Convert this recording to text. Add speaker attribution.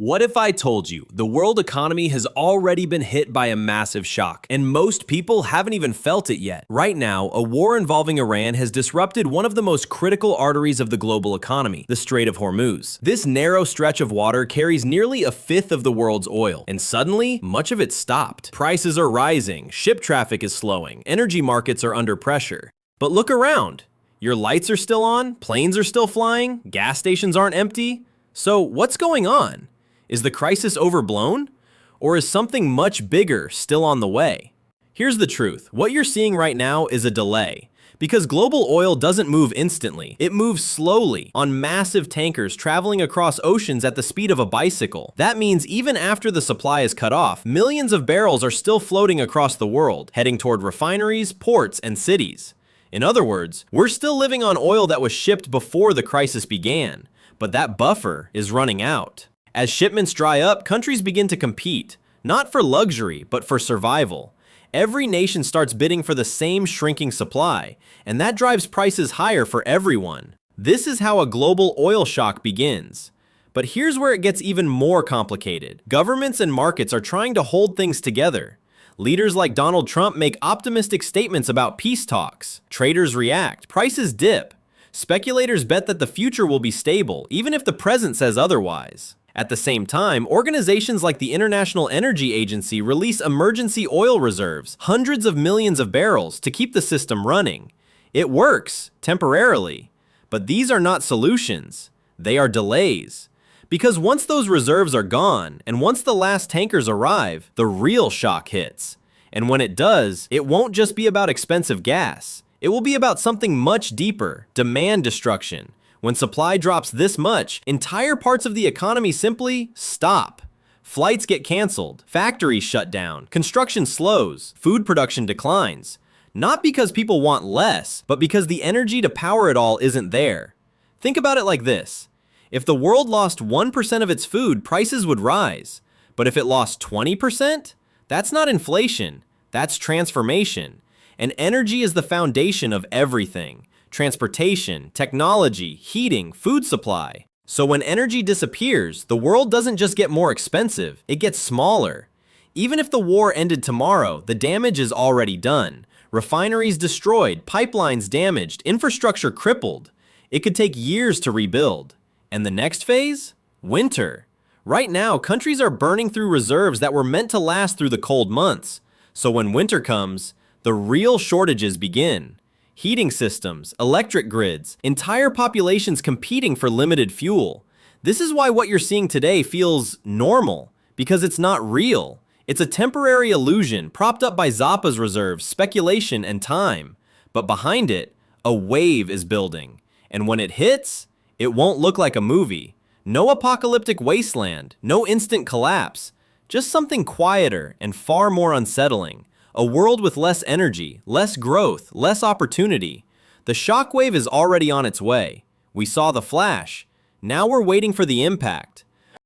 Speaker 1: What if I told you the world economy has already been hit by a massive shock, and most people haven't even felt it yet? Right now, a war involving Iran has disrupted one of the most critical arteries of the global economy, the Strait of Hormuz. This narrow stretch of water carries nearly a fifth of the world's oil, and suddenly, much of it stopped. Prices are rising, ship traffic is slowing, energy markets are under pressure. But look around. Your lights are still on, planes are still flying, gas stations aren't empty. So what's going on? Is the crisis overblown? Or is something much bigger still on the way? Here's the truth. What you're seeing right now is a delay. Because global oil doesn't move instantly. It moves slowly on massive tankers traveling across oceans at the speed of a bicycle. That means even after the supply is cut off, millions of barrels are still floating across the world, heading toward refineries, ports, and cities. In other words, we're still living on oil that was shipped before the crisis began, but that buffer is running out. As shipments dry up, countries begin to compete, not for luxury, but for survival. Every nation starts bidding for the same shrinking supply, and that drives prices higher for everyone. This is how a global oil shock begins. But here's where it gets even more complicated. Governments and markets are trying to hold things together. Leaders like Donald Trump make optimistic statements about peace talks. Traders react, prices dip. Speculators bet that the future will be stable, even if the present says otherwise. At the same time, organizations like the International Energy Agency release emergency oil reserves, hundreds of millions of barrels, to keep the system running. It works, temporarily. But these are not solutions. They are delays. Because once those reserves are gone, and once the last tankers arrive, the real shock hits. And when it does, it won't just be about expensive gas. It will be about something much deeper: demand destruction. When supply drops this much, entire parts of the economy simply stop. Flights get canceled, factories shut down, construction slows, food production declines. Not because people want less, but because the energy to power it all isn't there. Think about it like this. If the world lost 1% of its food, prices would rise. But if it lost 20%, that's not inflation, that's transformation. And energy is the foundation of everything. Transportation, technology, heating, food supply. So when energy disappears, the world doesn't just get more expensive, it gets smaller. Even if the war ended tomorrow, the damage is already done. Refineries destroyed, pipelines damaged, infrastructure crippled. It could take years to rebuild. And the next phase? Winter. Right now, countries are burning through reserves that were meant to last through the cold months. So when winter comes, the real shortages begin. Heating systems, electric grids, entire populations competing for limited fuel. This is why what you're seeing today feels normal, because it's not real. It's a temporary illusion propped up by Zappa's reserves, speculation, and time. But behind it, a wave is building. And when it hits, it won't look like a movie. No apocalyptic wasteland, no instant collapse. Just something quieter and far more unsettling. A world with less energy, less growth, less opportunity. The shockwave is already on its way. We saw the flash. Now we're waiting for the impact.